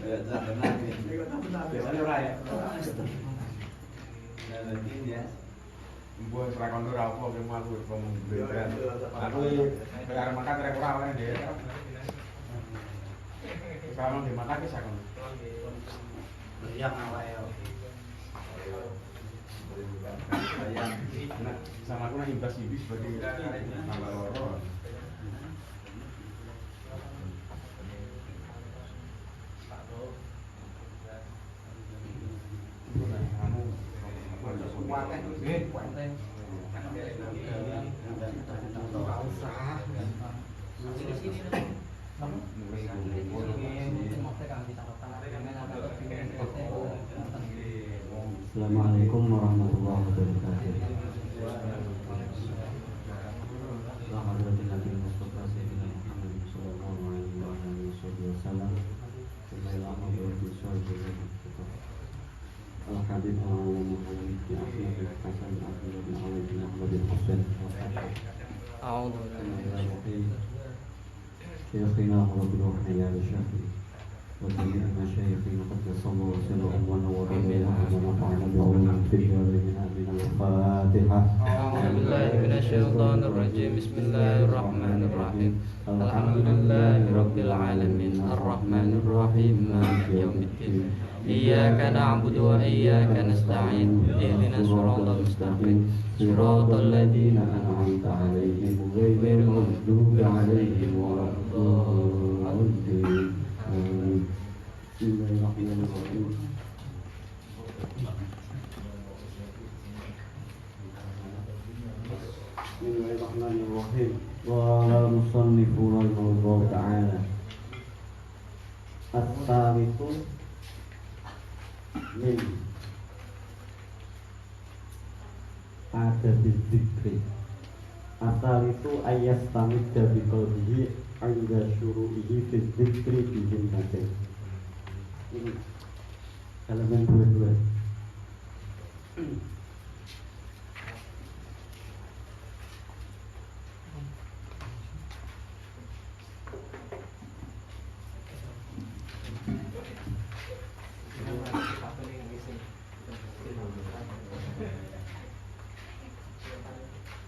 Biasanya ora ya. Buat serakon ora apa sing aku ngomong beneran. Aku bayar makan rek ora oleh ndek. Kalau di makan ki sakon. Yang awake. Nah, sama aku nang imbas ibis sebagai tambah loro. Assalamualaikum warahmatullahi wabarakatuh. Alhamdulillah Nabi Mustafa Sayyidina Muhammad sallallahu alaihi wasallam. Al-Habib al-Muhammad bin Ahmad bin Hasan bin Abdullah bin Ali bin Ahmad bin Hasan. Syekhina Rabbul Rahman Syafi'i وجميع مشايخنا قدس الله سرهم ونور بينهم ونفعنا بعلومهم في الدارين آمين. الفاتحة. أعوذ بالله من الشيطان الرجيم. بسم الله الرحمن الرحيم. الحمد لله رب العالمين الرحمن الرحيم مالك يوم الدين. إياك نعبد وإياك نستعين اهدنا الصراط المستقيم صراط الذين أنعمت عليهم غير المغضوب عليهم ولا الضالين. Bismillahirrahmanirrahim. Bismillahirrahmanirrahim. Qala al-musannifu rahimahullahu ta'ala. As-salisu min adabi dzikri. As-salisu ayyastamidda biqalbihi 'inda syuru'ihi fi dzikri bihim nabi. Ini elemen dua-dua.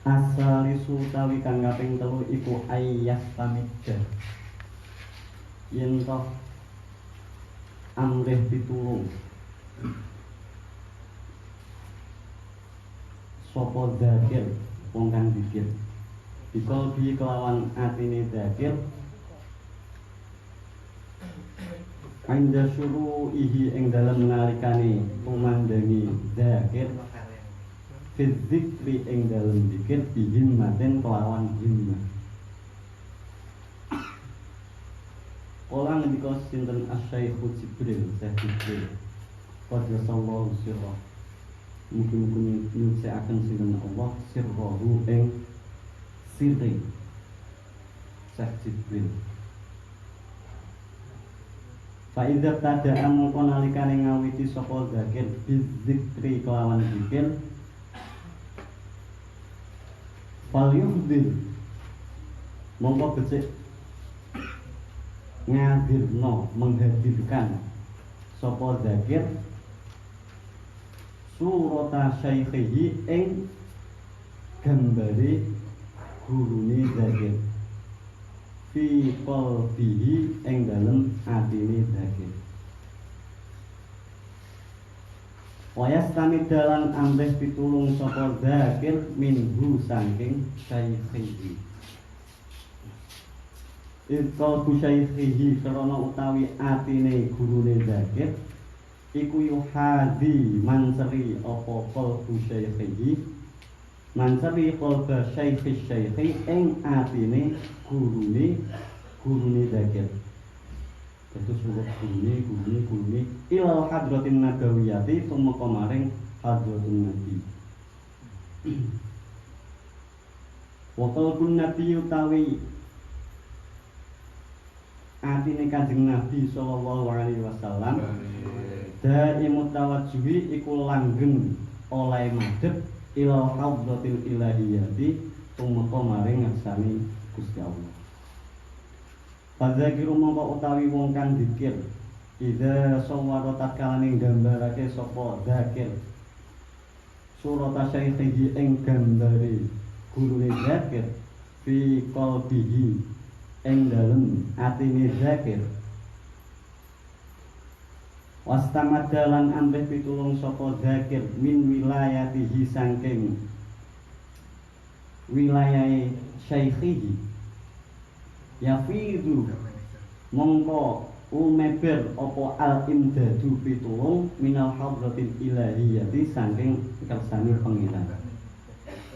Asalisu utawi kang kaping telu iku ayyastamidda. Yen toh amrih pitulung sapa dzakir wong kang dzikir bikol bi kelawan atine dzakir anda suruh ihi ing dalam nalikane pemandangi dzakir fidzikri ing dalam dzikir bihimmaten kelawan himmah. Kala ngendika sinten Asy-Syaikh Jibril, Syekh Jibril. Qaddasallahu sirra. Mungkin nyucikaken sinten Allah sirrahu ing sirri Syekh Jibril. Fa idza tada'a mongko nalikane ngawiti sapa zakir bizikri kelawan zikir fal yuhdil mongko becik ngadirno menghadirkan sapa zakir surata syaikhihi ing gambare gurune zakir fi qalbihi ing dalem atine zakir wayastami dalan amrih pitulung sapa zakir minhu saking syaikhihi. Ikal busyaihihi karena utawi atine gurune zakir iku yuhadi manseri apa kal busyaihihi manseri qalba syaikhi syaikhi ing atine gurune zakir. Terus gurune ilal hadratin nabawiyati tumeka maring hadratun nabi. Wa qalbun nabi utawi atine Kanjeng Nabi sallallahu alaihi wasallam daimut tawajjuhi iku langgeng oleh madhep ila hadratil ilahiyati tumeka maring ngersani Gusti Allah. Padzakiru mongko utawi wong kang dzikir Ida sawwara tatkalane nggambarake sapa zakir surata syaikhihi ing gambare gurune zakir fi qalbihi ing dalem atine zakir wastamadalan amrih pitulung sapa zakir min wilayatihi saking wilayahe syaikhihi yafidu mongko umeber apa al-imdadu pitulung minal hadratil ilahiyati saking kersane pengiran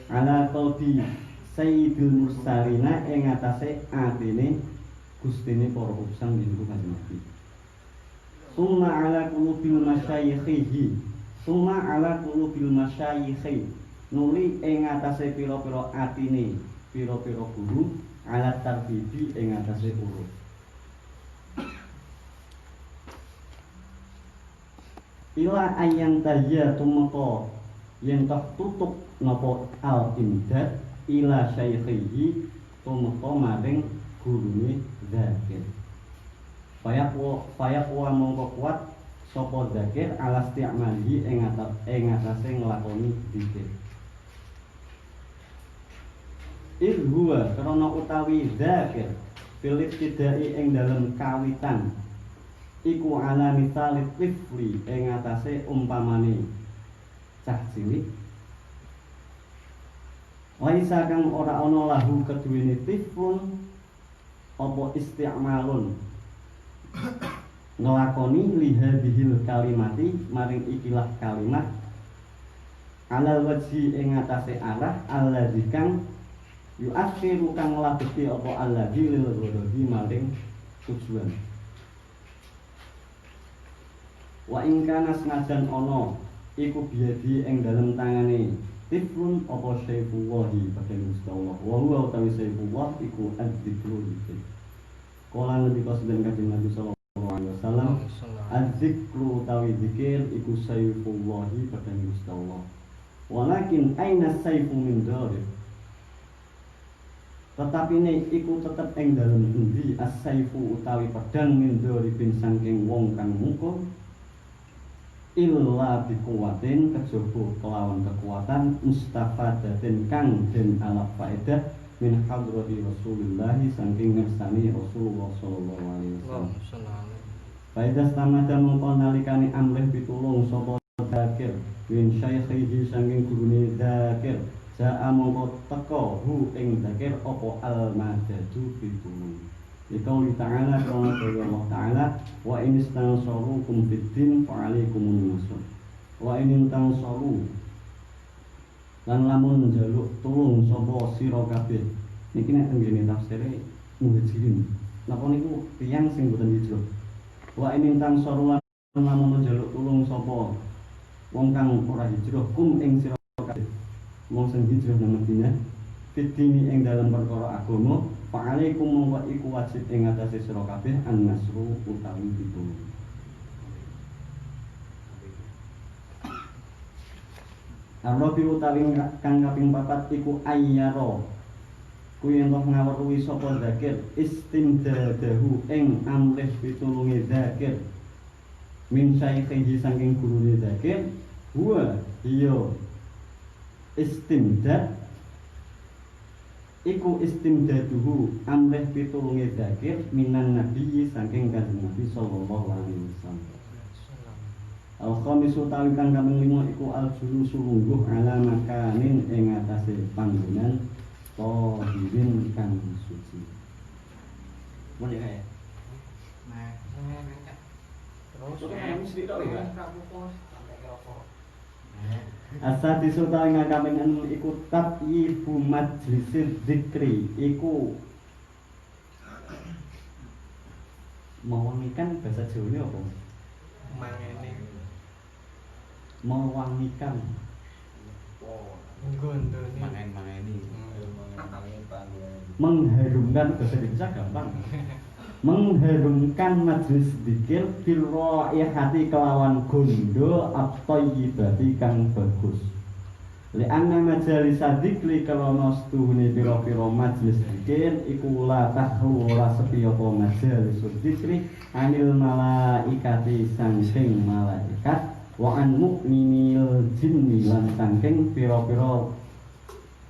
ala qalbi sayyidil mursalina ing atase atine gustine para utusan dinu Kanjeng Nabi summa ala qulubil masyayikhi nuli ing atase pira-pira atine pira-pira guru ala tarbibi ing atase urut ila ayang tahya tumeka yen tak tutup napa al-imdad ila syaikhihi tumeka maring gurune zakir fayaqwa mongko kuat sapa zakir ala isti'malihi ing atase nglakoni zikir huwa karena utawi zakir pilih tidai ing dalem kawitan iku ala misalit tifli ing atase umpamane cah cilik waisa kang ora ana lahu keduwene tiflun apa isti'malun nglakoni lihadihil kalimati maring ikilah kalimat alal wajhi ing atase arah alladzi kang yu'akhiru kang labeti apa alladzi lil ghadhi maring tujuan wa ing kana senajan ana iku biadi ing dalem tangane tiflun apa syaifullahi bagian Gusti wa huwa utawi syaifullah iku adzikru dzikir kala ngendika sedherek Kanjeng Nabi sallallahu alaihi wasallam adzikru utawi dzikir iku syaifullahi bagian Gusti Allah walakin aina saifu min dzalik tetapi ini iku tetep ing dalem endi as-saifu utawi pedang min dzalibin saking wong kang mukul illa bikuwatin kejaba kelawan kekuatan mustafadatin kang den ala faedah min hadrati Rasulullah saking ngersani Rasulullah sallallahu alaihi wasallam. Faedah tamada mongko nalikane amrih pitulung sapa zakir min syaikhihi saking gurune zakir jaa mongko teka hu ing zakir apa al-madadu pitulung. Dikauli ta'ala karena dari Allah ta'ala wa in istansarukum fiddin fa'alaikumun nasr wa in tansaru lan lamun njaluk tulung sapa sira kabeh niki nek tenggene tafsire muhajirin napa niku tiyang sing boten hijrah wa in tansaru lan lamun njaluk tulung sapa wong kang ora hijrah kum ing sira kabeh wong sing hijrah nang Madinah fiddini ing dalam perkara agama fa'alaikum mongko iku wajib ing atase sira kabeh an-nasru utawi pitulung. Arabi utawi kang kaping 4 iku ayyara kuwi ento ngaweruhi sapa zakir istimdadahu ing amrih pitulunge zakir min syaikhihi saking gurune zakir huwa iya istimdad iku istimdaduhu amrih pitulunge zakir minan nabiyyi saking Kanjeng Nabi sallallahu alaihi wasallam. Al-khamis utawi kang kaping 5 iku al-julusu lungguh ala makanin ing atase panggonan tahirin kang suci. Mun ya kaya. Asal disutai ngakamin anu iku tatyibu majlisir dzikri iku mewangikan bahasa Jawa apa? Mangene Mewangikan gondone Mangen-mangeni. mengharumkan bahasa Indonesia gampang. Mengharumkan majelis dzikir bil raihati kelawan gondo at-thayyibati kang bagus. Lianna majalis dzikri kalana setuhune pira-pira majelis zikir iku la tahlu ora sepi apa majalis dzikri anil malaikati saking malaikat wa an mukminil jinni lan saking pira-pira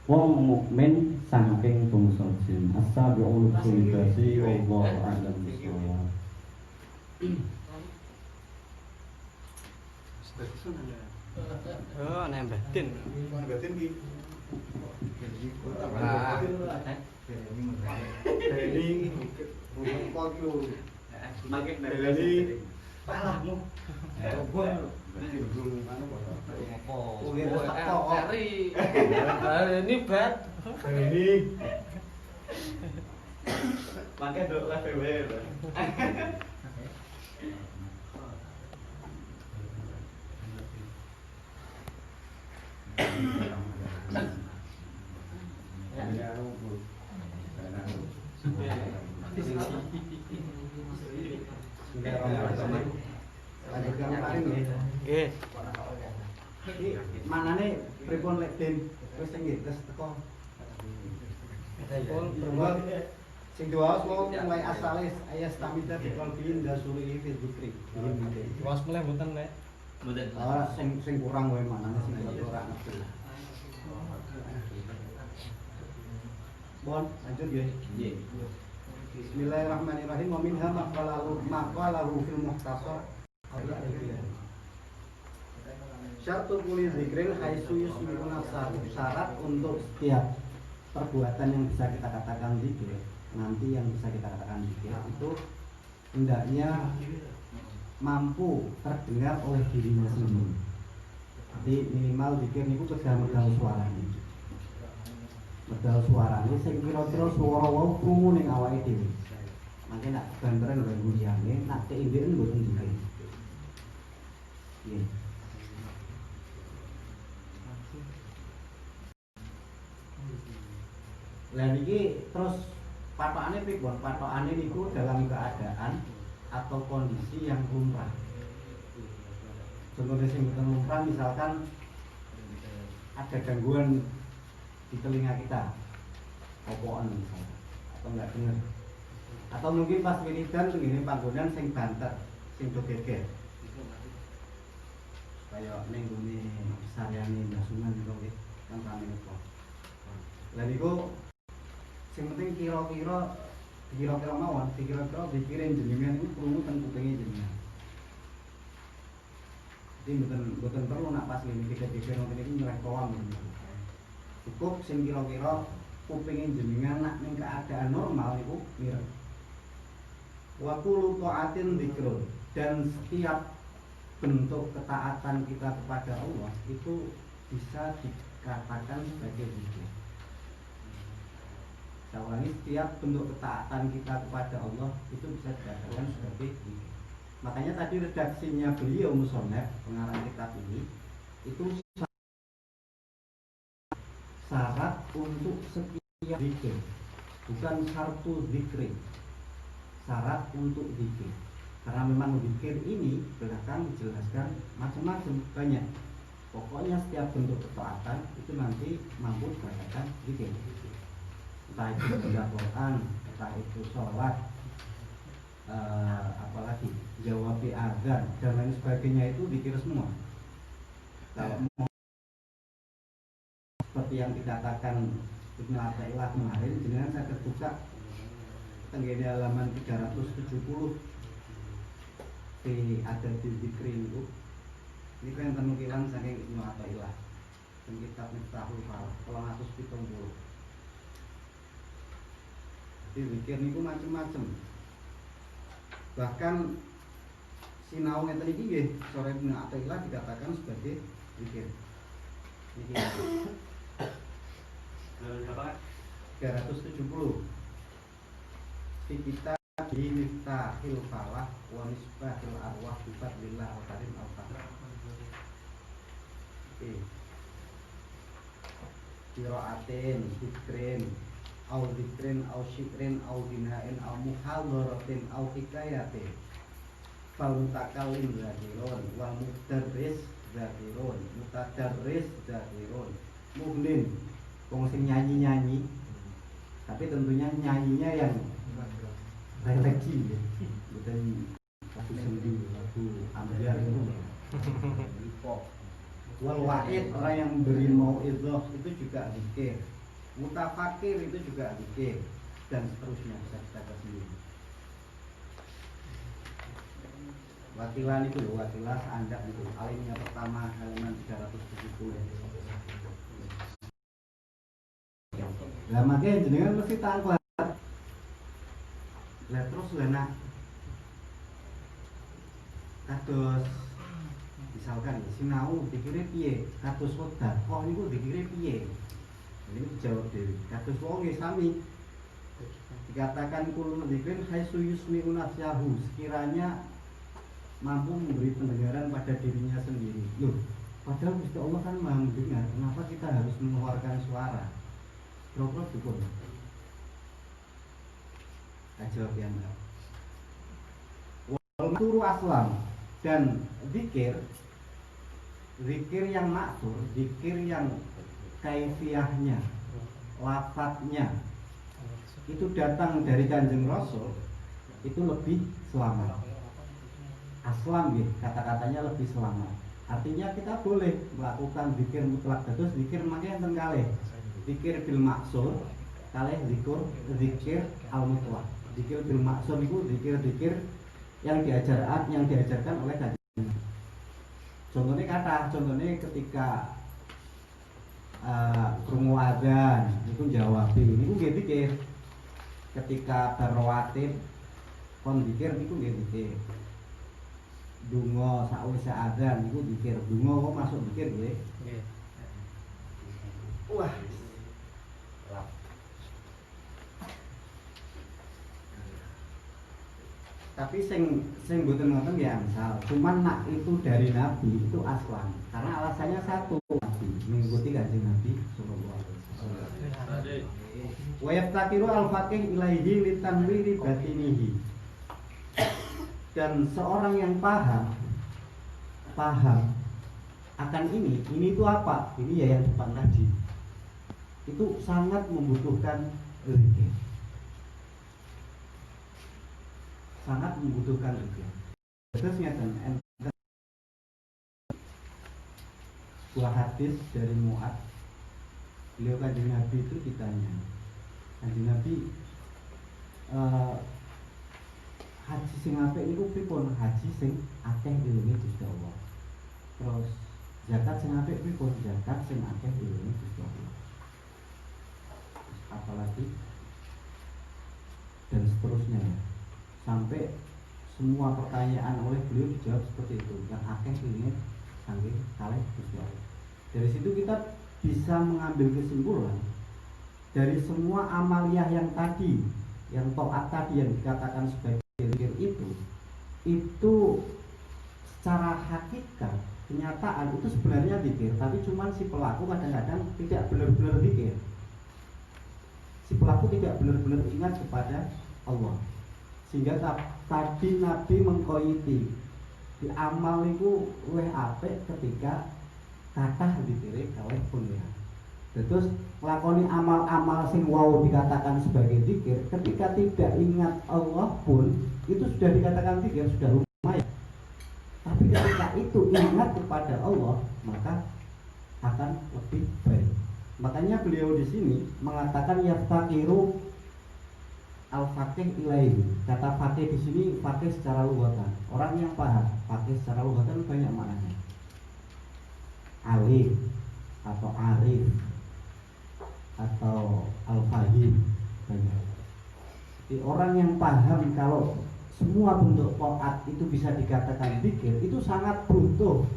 wong mukmin saking bangsa jin. As-sabiul khulidasi wallahu a'lam bishawab. Oh, nembetin. Batin ki. Ini kok lu makin dari palahmu. Ini bed. Ini pakai dok level. Nggih. Manane pripun lek Den wis nggih tes teko. Sing doa mau mulai asalis ayat stamina di kalbin dasuri fi dzikri. Was mulai mboten nek. Mboten. Ah sing kurang wae manane sing ora ngerti. Bon, lanjut ya. Nggih. Bismillahirrahmanirrahim. Wa minha maqalahu fil mukhtasar. Syartu kuli zikrin haitsu yusmi'una syarat untuk setiap perbuatan yang bisa kita katakan zikir, nanti yang bisa kita katakan zikir itu hendaknya mampu terdengar oleh dirinya sendiri. Jadi minimal zikir niku kedah medal suarane. Medal suarane sing kira-kira swara wau krungu ning awake dhewe. Mangke nak banteran ganggu liyane, nak keindikan mboten zikir. Nggih. Lah niki terus patokane pripun? Patokane niku dalam keadaan atau kondisi yang lumrah. Contohnya sing boten lumrah misalkan ada gangguan di telinga kita, opoan misalkan, atau enggak dengar. Atau mungkin pas wiridan ngene panggonan sing banter, sing do geger. Kaya ning gone saryane Mbah Sunan niku nggih, kan rame niku. Lah niku sing penting kira-kira mawon, kira-kira pikirin jenengan itu krungu ten kupinge jenengan. Jadi mboten perlu nak pas ngene pikir-pikir ngoten iki nyerah kawang. Cukup sing kira-kira kupinge jenengan nak ning keadaan normal niku mireng. Wa kullu ta'atin dzikrun, dan setiap bentuk ketaatan kita kepada Allah itu bisa dikatakan sebagai zikir. Saya ulangi, setiap bentuk ketaatan kita kepada Allah itu bisa dikatakan sebagai zikir. Makanya tadi redaksinya beliau musonef pengarang kitab ini itu syarat untuk setiap zikir, bukan syartu zikri, syarat untuk zikir. Karena memang zikir ini belakang dijelaskan macam-macam banyak. Pokoknya setiap bentuk ketaatan itu nanti mampu dikatakan zikir. Entah itu baca Quran, entah itu sholat, apalagi jawab azan dan lain sebagainya itu zikir semua. Kalau seperti yang dikatakan Ibnu Athaillah kemarin, jenengan saya terbuka tenggene halaman 370 di ada di zikri itu. Ini kan penukilan saking Ibnu Athaillah. Kitab Miftahul Falah 370. Jadi zikir niku macam-macam. Bahkan sinau ngeten iki nggih sore Ibnu Athaillah dikatakan sebagai zikir. Niki. 370. Di kita di Miftahul Falah wa Misbahul Arwah bi fadlillah al-karim al-fatah. Oke. Qiraatin, zikrin, au dzikrin au syikrin au binain au muhadharatin au hikayatin fal mutakallim zakirun wal mudarris zakirun mutadarris zakirun muhlin, wong sing nyanyi-nyanyi. Tapi tentunya nyanyinya yang religi ya. Bukan lagu sendi, lagu ambiar itu. Wal wa'id, orang yang beri mau'idhah itu juga zikir. Mutafakir itu juga zikir, dan seterusnya bisa kita sendiri. Wakilan itu loh, wakilah Anda itu alimnya pertama halaman 370. Lah makanya jenengan mesti tangguh. Lah terus lena kados misalkan sinau dikira piye, kados wedha kok niku dikira piye. Ini dijawab dewi. Kados wong sami dikatakan kulun dzikrin haitsu yusmi'u nafsahu, sekiranya mampu memberi pendengaran pada dirinya sendiri. Loh, padahal Gusti Allah kan Maha mendengar. Kenapa kita harus mengeluarkan suara? Kira-kira cukup. Jawab ya Mbak. Wal turu aslam, dan zikir yang maksur, zikir yang kaifiyahnya, lafadznya itu datang dari Kanjeng Rasul, itu lebih selamat. Aslam gitu, kata-katanya lebih selamat. Artinya kita boleh melakukan zikir mutlak, terus zikir makanya enten kalih. Zikir bil maksur, kalih zikir al mutlak. Zikir bil maksur itu zikir-zikir yang diajarkan oleh Kanjeng. Contohnya ketika krungu adzan itu jawab ini nggih zikir. Ketika berwatib kon zikir niku nggih zikir. Dungo sakwise adzan niku zikir. Dungo kok masuk zikir nggih. Nggih. Wah. Tapi sing mboten ngoten ya misal, cuman nak itu dari Nabi itu aslan. Karena alasannya satu, Nabi mengikuti Kanjeng Nabi sallallahu alaihi wasallam. Wa yaftakiru al-faqih ilaihi litanwiri batinihi. Dan seorang yang paham akan ini itu apa? Ini ya yang depan tadi. Itu sangat membutuhkan zikir. Sangat membutuhkan zikir. Terus ngeten sebuah hadis dari Mu'ad. Beliau Kanjeng Nabi itu ditanya, Kanjeng Nabi haji sing apik niku pripun? Haji sing akeh ilune Gusti Allah. Terus zakat sing apik pripun? Zakat sing akeh ilune Gusti Allah. Apalagi dan seterusnya ya. Sampai semua pertanyaan oleh beliau dijawab seperti itu. Yang akeh ilune saking kalih Gusti Allah. Dari situ kita bisa mengambil kesimpulan dari semua amaliyah yang tadi, yang taat tadi yang dikatakan sebagai zikir itu secara hakikat kenyataan itu sebenarnya zikir, tapi cuman si pelaku kadang-kadang tidak benar-benar zikir. Si pelaku tidak benar-benar ingat kepada Allah. Sehingga tadi Nabi mengkoiti di amal itu luwih apik ketika kathah dikire kalih pengiran. Terus lakoni amal-amal sing wau dikatakan sebagai zikir, ketika tidak ingat Allah pun itu sudah dikatakan zikir, sudah lumayan. Tapi ketika itu ingat kepada Allah, maka akan lebih baik. Makanya beliau di sini mengatakan yaftakiru al-faqih ilaihi. Kata faqih di sini faqih secara lughatan. Orang yang paham, faqih secara lughatan banyak maknanya. Alim atau arif atau al-fahim banyak. Jadi orang yang paham kalau semua bentuk taat itu bisa dikatakan zikir, itu sangat butuh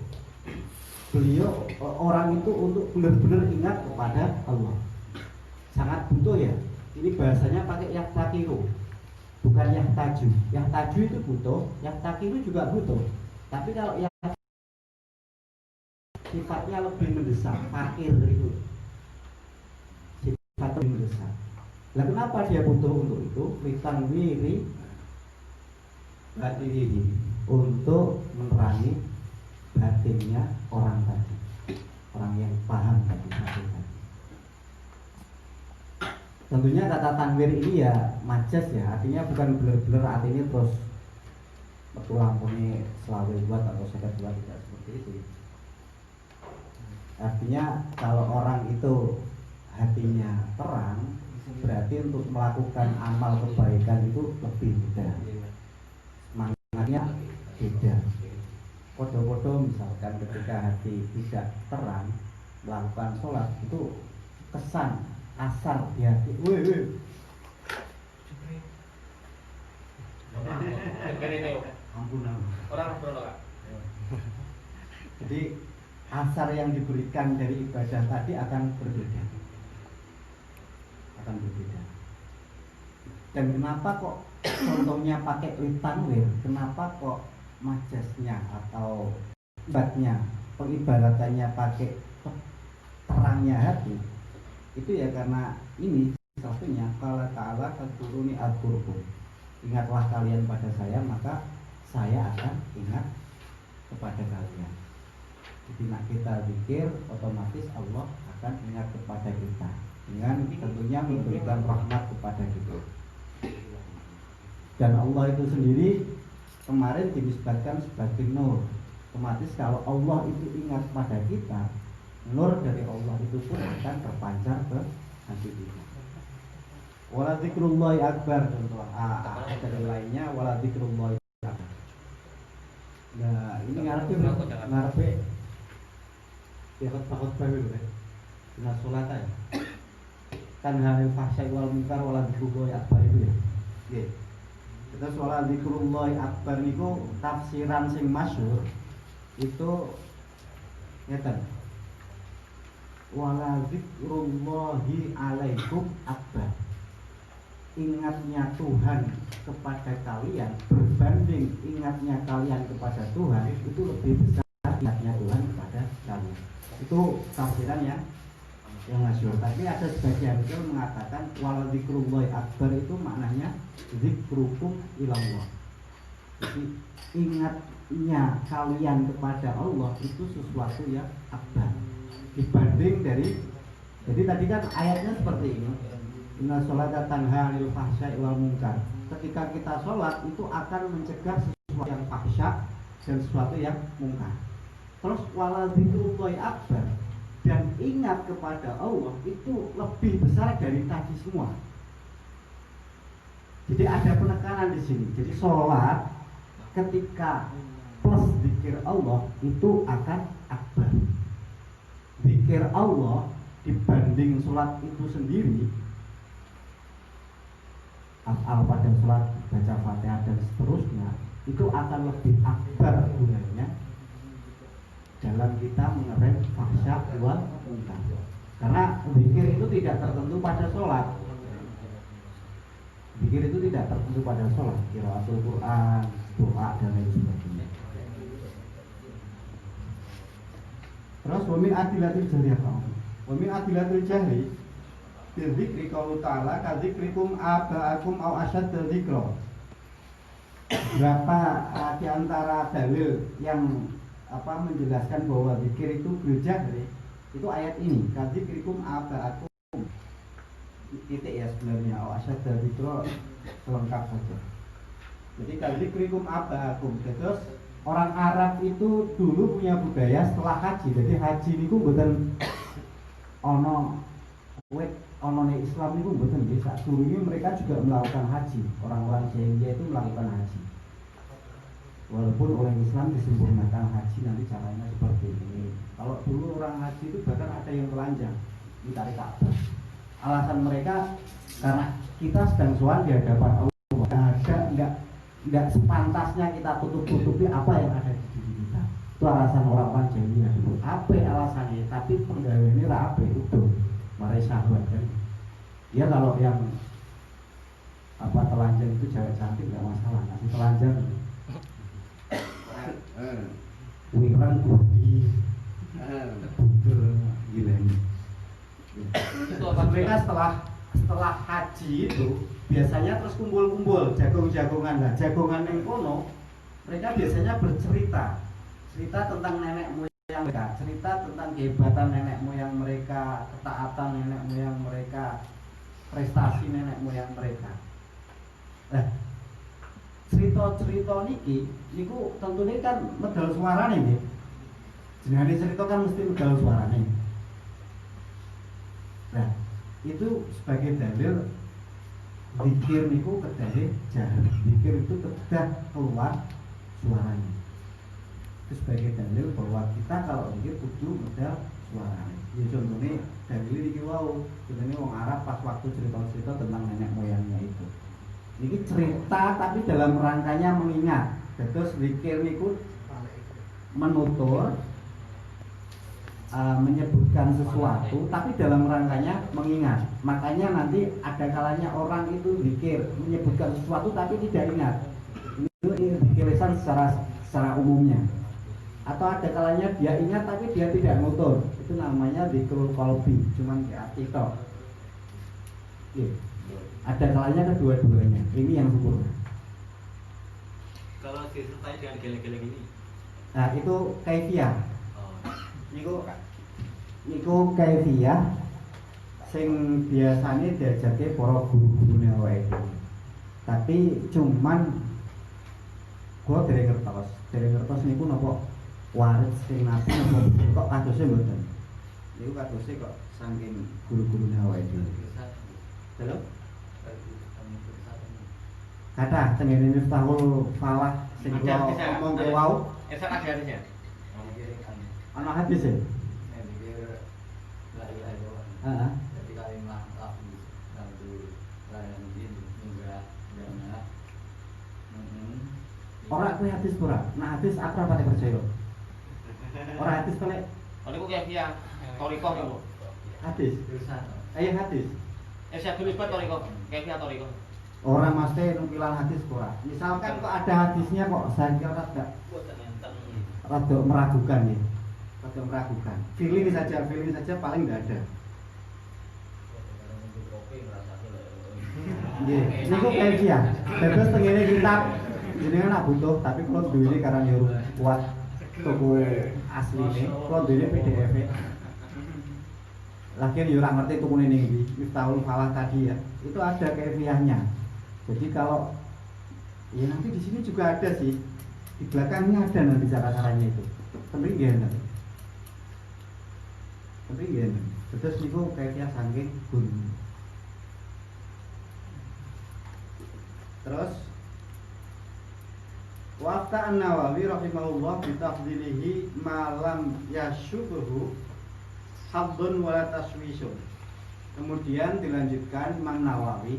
beliau orang itu untuk benar-benar ingat kepada Allah. Sangat butuh ya. Ini bahasanya pakai yaftakiru, bukan yahtaju. Yahtaju itu butuh, yaftakiru juga butuh. Tapi kalau yang sifatnya lebih mendesak, fakir itu sifatnya lebih mendesak. Lah kenapa dia butuh untuk itu? Litanwiri batinihi, untuk menerangi batinnya orang tadi, orang yang paham tadi. tentunya kata tanwir ini ya majas ya, artinya bukan bener-bener artinya terus betulang punya selawe buat atau sekat buat, tidak seperti itu. Artinya kalau orang itu hatinya terang, berarti untuk melakukan amal kebaikan itu lebih mudah, semangatnya beda. Podo-podo misalkan ketika hati tidak terang melakukan sholat itu kesan asar di hati. Ampun. Jadi asar yang diberikan dari ibadah tadi akan berbeda. Dan kenapa kok contohnya pakai litanwir? Kenapa kok majasnya atau ibaratnya pengibaratannya pakai terangnya hati? Itu ya karena ini satunya qala ta'ala fadkuruni adkurkum. Ingatlah kalian pada saya, maka saya akan ingat kepada kalian. Jadi nak kita zikir, otomatis Allah akan ingat kepada kita dengan tentunya memberikan rahmat kepada kita. Dan Allah itu sendiri kemarin dinisbatkan sebagai nur. Otomatis kalau Allah itu ingat pada kita, nur dari Allah itu pun akan terpancar ke hati kita. Wala dzikrullahi akbar, contoh dari lainnya wala dzikrullahi akbar. Nah, ini ngarepe ya takut bae lho. Nah, salat aja. Kan halil fahsya wal munkar wala dzikrullahi akbar itu ya. Nggih. Kita wala dzikrullahi akbar niku tafsiran sing masyhur itu ngeten. Wala dzikrullahi alaikum akbar. Ingatnya Tuhan kepada kalian berbanding ingatnya kalian kepada Tuhan itu lebih besar ingatnya Tuhan kepada kalian. Itu tafsiran yang masyhur. Tapi ada sebagian yang mengatakan wala dzikrullahi akbar itu maknanya dzikrukum ilallah. Jadi ingatnya kalian kepada Allah itu sesuatu yang akbar dibanding dari. Jadi tadi kan ayatnya seperti ini. Inna sholata tanha 'anil fahsya'i wal munkar. Ketika kita sholat itu akan mencegah sesuatu yang fahsya dan sesuatu yang munkar. Terus wala dzikrullahi akbar, dan ingat kepada Allah itu lebih besar dari tadi semua. Jadi ada penekanan di sini. Jadi sholat ketika plus zikir Allah itu akan akbar. Zikir Allah dibanding sholat itu sendiri, af'al pada sholat, baca fatihah dan seterusnya, itu akan lebih akbar gunanya dalam kita mengerem fahsya wal munkar. Karena zikir itu tidak tertentu pada sholat. Zikir itu tidak tertentu pada sholat, qiraatul Quran, doa dan lain sebagainya. Terus wa min adillatil jahri, wa min adillatil jahri dzikri qaulu ta'ala kadzikrikum aba'akum au asyadda dzikra. Berapa di antara dalil yang menjelaskan bahwa zikir itu berjahri, itu ayat ini kadzikrikum aba'akum, titik ya sebenarnya, au asyadda dzikra selengkap saja. Jadi kadzikrikum aba'akum. Terus orang Arab itu dulu punya budaya setelah haji. Jadi haji niku mboten ana wit onone Islam itu betul nggih, sak durunge mereka juga melakukan haji. Orang-orang Jahiliyah itu melakukan haji. Walaupun oleh Islam disempurnakan haji nanti caranya seperti ini. Kalau dulu orang haji itu bahkan ada yang telanjang mencari Ka'bah. Alasan mereka karena kita sedang sowan di hadapan Allah. Enggak sepantasnya kita tutup-tutupi apa yang ada di diri kita. Itu alasan orang-orang Jahiliyah dulu. Apa alasannya? Tapi penggaweane ra ape itu. Mari sahabat kan. Ya kalau yang telanjang itu cewek cantik nggak masalah, tapi telanjang wirang budi gila ini. Mereka setelah haji itu biasanya terus kumpul-kumpul jagung-jagongan. Nah, jagongan yang kono mereka biasanya bercerita tentang nenek moyang mereka, cerita tentang kehebatan nenek moyang mereka, ketaatan nenek moyang mereka, prestasi nenek moyang mereka. Nah, cerita-cerita niki niku tentunya kan medal suarane nggih. Jenenge cerita kan mesti medal suarane. Nah, itu sebagai dalil zikir niku kedah jahat. Zikir itu kedah keluar suaranya. Itu sebagai dalil bahwa kita kalau zikir kudu medal suarane. Ya contohnya dalil iki wau, contohnya wong Arab pas waktu cerita-cerita tentang nenek moyangnya itu. Ini cerita tapi dalam rangkanya mengingat. Terus zikir niku menutur menyebutkan sesuatu tapi dalam rangkanya mengingat. Makanya nanti ada kalanya orang itu zikir menyebutkan sesuatu tapi tidak ingat. Ini zikir lisan secara umumnya. Atau ada kalanya dia ingat tapi dia tidak nutur. Itu namanya zikrul qalbi, cuman di hati tok. Ada kalanya kedua-duanya. Ini yang sempurna. Kalau disertai dengan geleng-geleng ini, Nah, itu kaifiyah. Niku kaifiyah sing biasane diajake para guru-gurune awake dhewe. Tapi cuman kula dereng ngertos niku napa waris sing nabi napa kok kadose mboten. Niku kadose kok saking guru-gurune awake dhewe. Halo? Kata tengene Miftahul Falah sing kula omong ke wau. Esa ada hadisnya. Ana hadis e? Heeh. Jadi kalimat tapi nanti lain juga jangan. Ora kuwi hadis ora. Nah hadis akrab pate percaya. Ora hadis kale Kalau aku kayak dia toriko ya bu. hadis. Ayo hadis. Saya tulis buat toriko, kayak dia toriko. Orang mesti nukilan hadis ora. Misalkan kok ada hadisnya kok saya kira rada meragukan ya. Rada meragukan. Feeling saja paling enggak ada. Nggih, niku kajian. Terus tengene kitab jenengan nak butuh tapi kalau duwe karena yo kuat toko asline, kalau duwe PDF. Lagian yo ora ngerti tukune ning ndi. Miftahul Falah tadi ya. Itu ada kaifiahnya. Jadi kalau ya nanti di sini juga ada sih. Di belakangnya ada nanti cara-caranya itu. Tapi gimana? Terus niku kaifiah saking gun. Terus Wafta An-Nawawi rahimahullah bitafdilihi malam yasyubuhu habdun wala taswisun. Kemudian dilanjutkan Imam Nawawi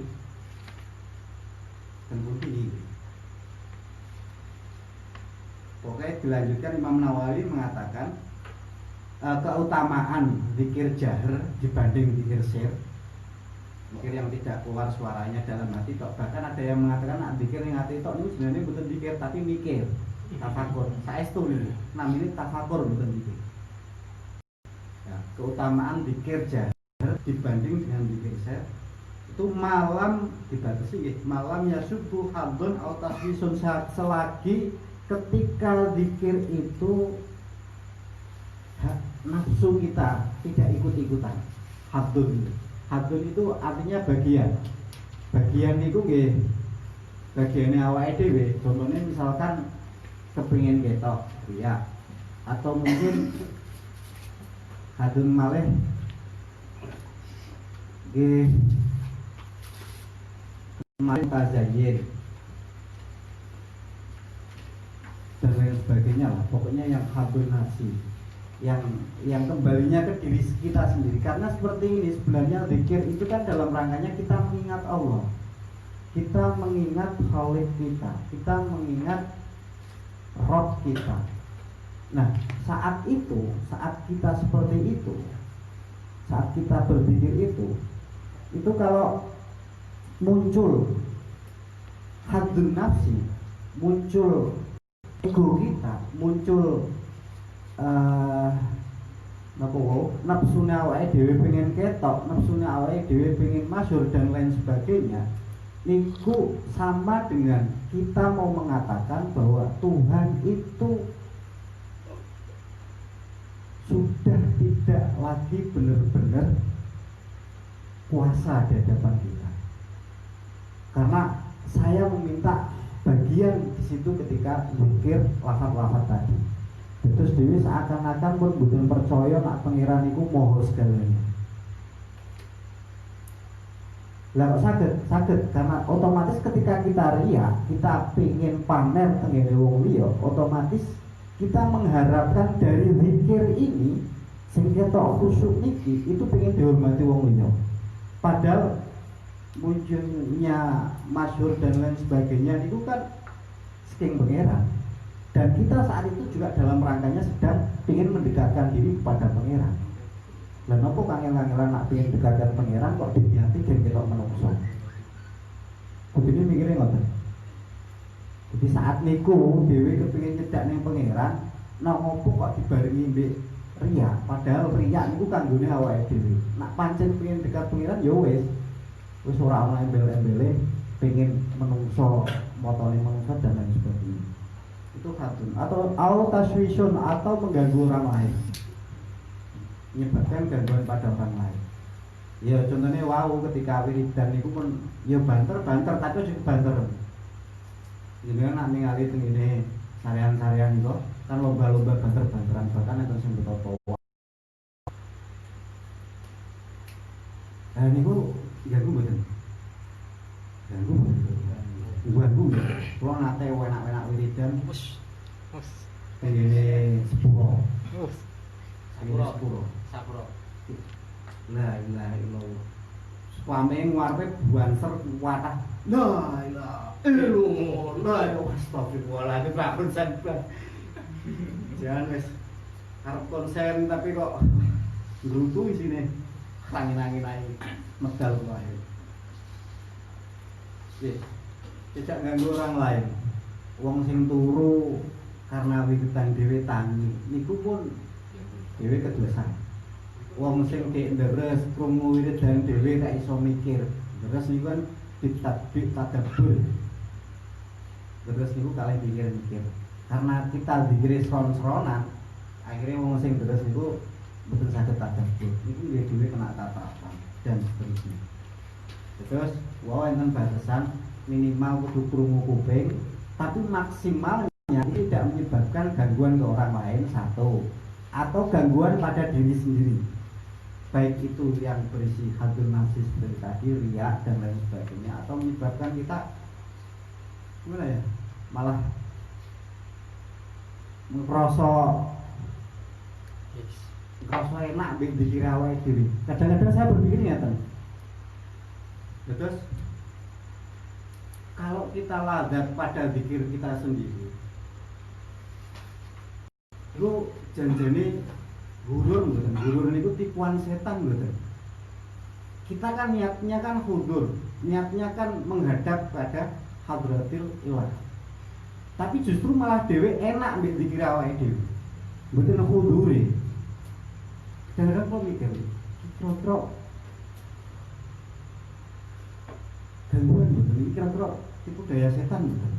ini. Pokoknya dilanjutkan Imam Nawawi mengatakan keutamaan zikir jahr dibanding zikir sir. Zikir yang tidak keluar suaranya dalam hati tok. Bahkan ada yang mengatakan nak zikir yang hati tok ini sebenarnya bukan zikir tapi mikir, tafakur. Saestu ini namanya tafakur bukan zikir. Ya, keutamaan zikir jahr dibanding dengan zikir sir itu malam dibatasi ya, malam ya subuh hadun atau taswisun selagi ketika zikir itu nafsu kita tidak ikut-ikutan. Hadun itu artinya bagian itu nggih bagiane awake dhewe. Contohnya misalkan kepingin ketok ya, atau mungkin hadun malih nggih kemarin tazayin dan lain sebagainya lah, pokoknya yang habernasi yang kembalinya ke diri kita sendiri. Karena seperti ini sebenarnya zikir itu kan dalam rangkanya kita mengingat Allah, kita mengingat Khalik kita mengingat Rob kita. Nah saat kita seperti itu, saat kita berzikir itu kalau muncul hadun nafsi, muncul ego kita, muncul nafsu awake dhewe pengen ketok, nafsu awake dhewe pengen masyhur dan lain sebagainya. Niku sama dengan kita mau mengatakan bahwa Tuhan itu sudah tidak lagi benar-benar puasa di hadapan kita. Karena saya meminta bagian di situ ketika zikir lafaz-lafaz tadi. Terus dewi seakan-akan pun bukan percaya nak pangeran iku moho segalanya. Lah kok saged karena otomatis ketika kita riya, kita pengen pamer tengene wong liya, otomatis kita mengharapkan dari zikir ini sing ketok khusyuk niki itu pengen dihormati wong liya. Padahal munculnya masyhur dan lain sebagainya itu kan saking pangeran. Dan kita saat itu juga dalam rangkanya sedang ingin mendekatkan diri kepada pangeran. Lah nopo kangen-kangenan nak ingin mendekatkan pangeran kok dihati dan kita menungso. Begini mikirnya ngoten. Jadi saat niku dewi kepingin nyedak ning pangeran, nak ngopo kok dibarengi mbek riya, padahal riya niku kanggone awake dhewe. Nak pancen pengen dekat pangeran ya wis ora ana embel-embele pengen menungso motone menungso dan lain sebagainya. Itu hatun atau taswisun atau mengganggu orang lain, menyebabkan gangguan pada orang lain. Ya contohnya ketika wiridan itu pun ya banter tapi juga banter. Jadi nak ningali tengene sarian-sarian itu kan lomba-lomba banter-banteran bahkan itu sing beto. Nah niku ganggu mboten? Ganggu. Ganggu. Kalau nate enak-enak wiridan. Tengene sepuro. Sapuro. La ilaha illallah. Suami ngarepe banser watah. La ilaha illallah. Astagfirullahaladzim, Pak konsen. Jangan wis arep konsen tapi kok ngrutu isine. Angin-angin ae medal wae. Tidak ganggu orang lain. Wong sing turu karena wiridan dhewe tangi niku pun dhewe kedosan. Wong sing kek deres krungu wiridan dhewe gak iso mikir. Deres niku kan ditadabur. Deres niku kalih mikir-mikir. Karena kita dikira seron-seronan, akhirnya wong sing deres niku betul saged tadabur. Niku nggih dhewe kena tatapan dan seterusnya. Terus enten batasan minimal kudu krungu kuping, tapi maksimalnya tidak menyebabkan gangguan ke orang lain satu atau gangguan pada diri sendiri, baik itu yang berisi hadun nafsi seperti tadi, riya dan lain sebagainya, atau menyebabkan kita gimana ya, malah ngerasa enak dikira awake dhewe. Kadang-kadang saya berpikir ngeten. Terus kalau kita lazat pada zikir kita sendiri, itu janjane gurur niku tipuan setan mboten. Kita kan niatnya kan hudur, niatnya kan menghadap pada hadratil ilah. Tapi justru malah dhewe enak mbek zikir awake dhewe. Mboten hudure. Kadang-kadang kok mikir, kira-kira gangguan mboten iki kira-kira tipu daya setan mboten.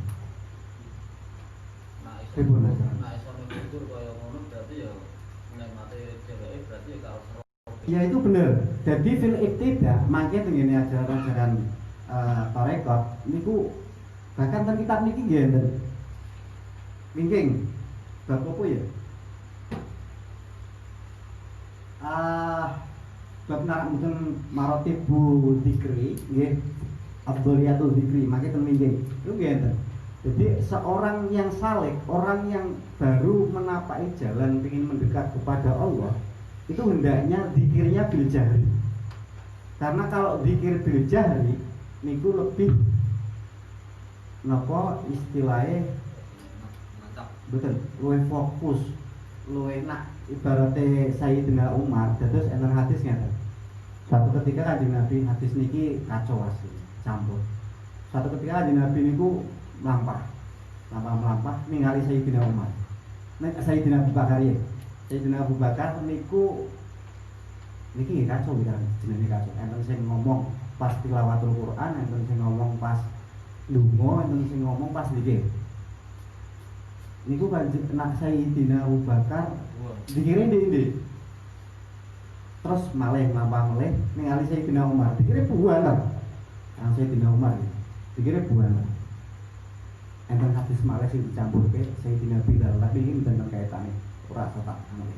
Nah iso mikir kaya ngono berarti ya nikmate dheweke berarti ya kalau ya itu bener. Jadi fil iktida mangke tengene ajaran-ajaran tarekat niku bahkan teng kitab niki nggih enten. Wingking bab apa ya? Bab mungkin marotibu dzikri nggih. Abdoliyatul dzikri mangke teng wingking. Itu nggih enten. Jadi seorang yang saleh, orang yang baru menapaki jalan ingin mendekat kepada Allah, itu hendaknya zikirnya bil jahri. Karena kalau zikir bil jahri niku lebih napa istilahnya betul, luwih fokus, luwih enak. Ibaratnya Sayyidina Umar, terus enten hadis ngeten. Suatu ketika Kanjeng Nabi, hadis niki kacau asli, campur. Suatu ketika Kanjeng Nabi niku melampah ningali Sayyidina Umar. Nek Sayyidina Abu Bakar ya. Sayyidina Abu Bakar niku niki kacau kan, jenenge kacau. Enten sing ngomong pas tilawatul Quran, enten sing ngomong pas lunga, enten sing ngomong pas zikir. Niku kan nak Sayyidina Abu Bakar dikira ndi. terus malih nglampah melih ningali Sayyidina Umar dikira buana kan Sayyidina Umar dikira buana enten hadis malih sing dicampurke Sayyidina Bilal tapi ini tentang kaitane ora tak ngene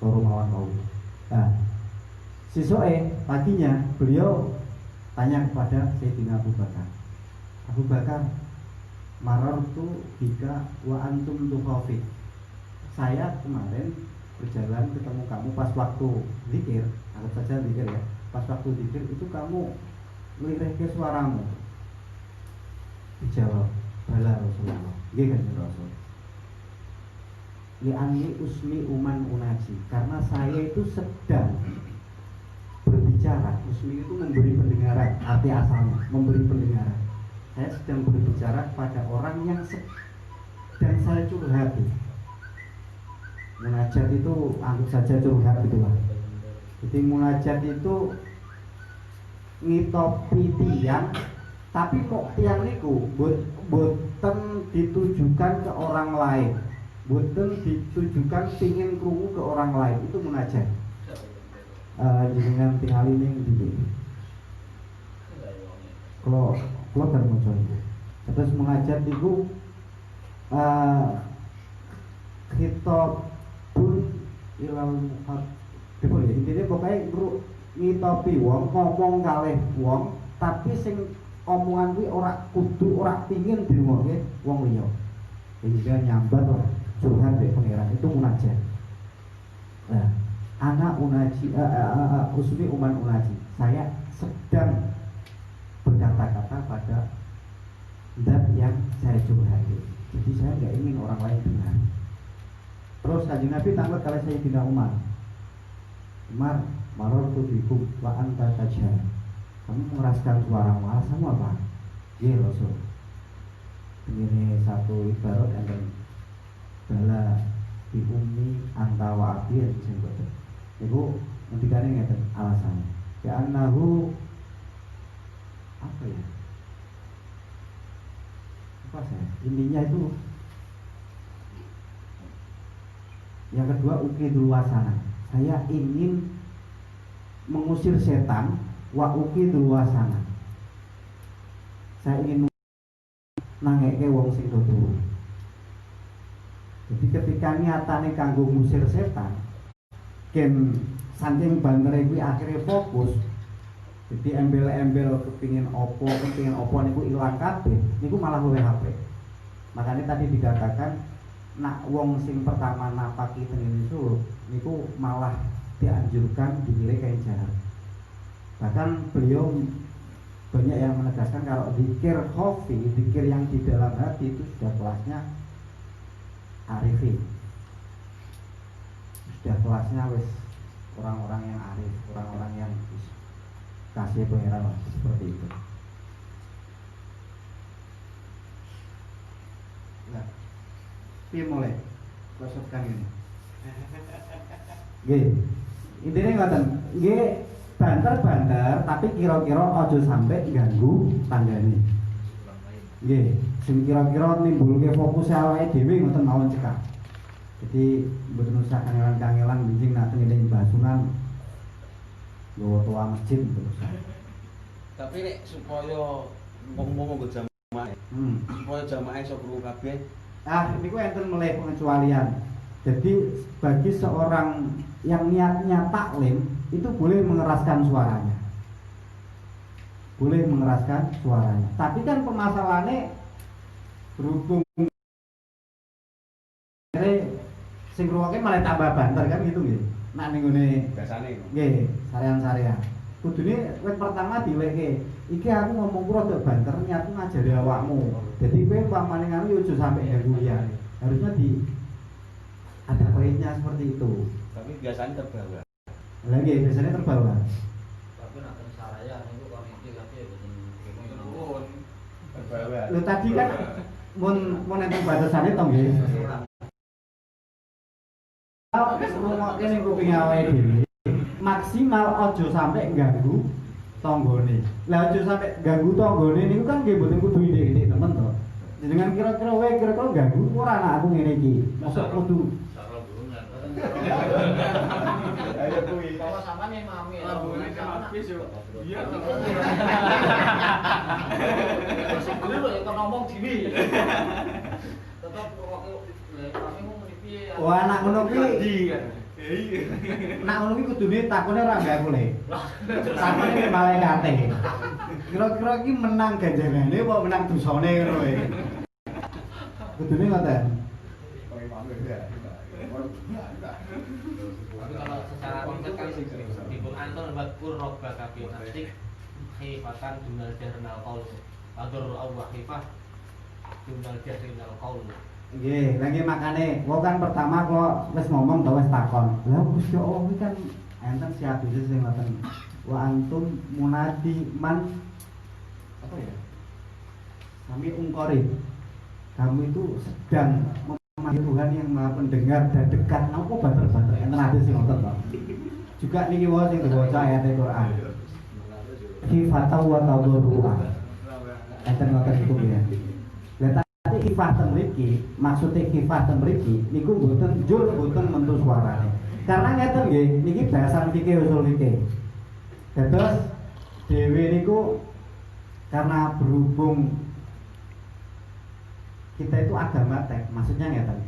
loro mawon wau. Nah sesuk paginya beliau tanya kepada Sayyidina Abu Bakar, Abu Bakar, marartu bika wa antum tukhafif. Saya kemarin berjalan ketemu kamu pas waktu zikir, anggap saja zikir ya. Pas waktu zikir itu kamu nglirihke suaramu. Dijawab, bala Rasulullah. Nggih kan Rasul. Li'anni usmi uman unaji, karena saya itu sedang berbicara. Usmi itu memberi pendengaran, arti asalnya memberi pendengaran. Saya sedang berbicara kepada orang yang sedang saya curhati. Munajat itu anggap saja curhat gitu lah. Jadi munajat itu ngitopi tiang, tapi kok tiang niku boten ditujukan ke orang lain, boten ditujukan pingin krungu ke orang lain, itu munajat. Jenengan tingali ning ndi? Kalau kan mau terus mengajak itu khitab pun ilal muhat. Ya, intinya pokoknya ngitopi wong, ngomong kalih wong, tapi sing omongan kuwi ora kudu ora pingin dirungokke wong liya. Jadi nyambat ora curhat be pangeran, itu munajat. Nah, anak unaji usmi uman unaji. Saya sedang berkata-kata pada zat yang saya curhati. Jadi saya nggak ingin orang lain dengar. Terus Kanjeng Nabi tanglet kali Sayyidina Umar. Umar, marartu bikum wa anta tajhar. Kamu mengeraskan suara, alasanmu apa? Iya Rasul. Ini satu ibarat yang bala di ummi anta wa abi yang disebut. Ibu ngendikane ngeten alasannya. Ya annahu apa ya? Apa saya? Intinya itu yang kedua ukidul wasana. Saya ingin mengusir setan wa ukidul wasana. Saya ingin nangeke wong sing turu. Jadi ketika niatane kanggo ngusir setan, ken saking bantere kuwi akhirnya fokus. Jadi embel-embel kepingin opo niku ilang kabeh, niku malah luwih apik. Makanya tadi dikatakan nak wong sing pertama napaki tengene suruh niku malah dianjurkan dipilih kain jahat. Bahkan beliau banyak yang menegaskan kalau zikir khafi, zikir yang di dalam hati itu sudah kelasnya arifin. Sudah kelasnya wis orang-orang yang arif, orang-orang yang kasih pengeran seperti itu. Nah, piye mulai kosotkan ini. Nggih. Intine ngoten, nggih banter-banter tapi kira-kira aja sampai ganggu tanggane. Nggih, sing kira-kira nimbulke fokus awake dhewe ngoten mawon cekak. Jadi mboten usah kangelan-kangelan benjing nak tengene basunan yo tua masjid terus. Tapi nek supaya wong-wong nggo jamaah, supaya jamaah iso krungu kabeh. Niku enten meleh pengecualian. Jadi bagi seorang yang niatnya taklim itu boleh mengeraskan suaranya. Boleh mengeraskan suaranya. Tapi kan permasalahannya berhubung sing ngrungokke malah tambah banter kan gitu nggih. Nak ning ngene biasane nggih, sarean-sarean. Kudune wis pertama dileke. Iki aku ngomong ku rada banter niatku ngajari awakmu. Dadi kowe pamane ngono yo aja sampe ganggu liyane. Harusnya ada poinnya seperti itu. Tapi biasanya terbawa. Lagi biasanya terbawa. Tapi nak saraya niku komite kabeh boten Nuwun. Terbawa. Lho tadi kan mun enten batasane to nggih. Wis ngrungokke ning kuping awake dhewe. Maksimal aja sampai ganggu tanggane. Lah aja sampai ganggu tanggane niku kan nggih mboten kudu ide-ide temen to. Jenengan kira-kira wae kira-kira ganggu ora anak aku ngene iki. Mosok kudu sarah burungan. ayo kuwi Kalau sampean makanya mami ya. Boleh kan habis yo. Iya. Masih dulu ya kan ngomong gini. Tetap waktu kami mau piye ya. Wah, anak ngono kuwi. Iya. Nak ngono kuwi kudune takone ora mbak kule. Takone malaikate. Kira-kira iki menang ganjarane apa menang dosane ngono wae. Kudune ngoten. Tapi kalau secara konsep kan di Quran itu wadkur rabbaka fi nafsik khifatan dunal jahrnal qaul adur Allah khifah dunal jahrnal qaul. Nggih, lagi makane kok kan pertama kok wis ngomong ta wis takon. Lah Gusti Allah iki kan enten si hadis sing ngoten. Wa antum munadi man apa ya? Kami ungkori. Kamu itu sedang memanggil Tuhan yang Maha Pendengar dan dekat. Napa banter-banter enten hadis sing ngoten, Pak. Juga niki wae sing diwaca ayat Al-Qur'an. Khifatan wa tadarru'a. Enten ngoten iku ya. Lah khifatan mriki, maksudnya khifatan mriki niku mboten jur mboten mentu suarane. Karena ngeten nggih, niki bahasan fikih usul fikih. Dados dhewe niku karena berhubung kita itu agama tek, maksudnya ngeten.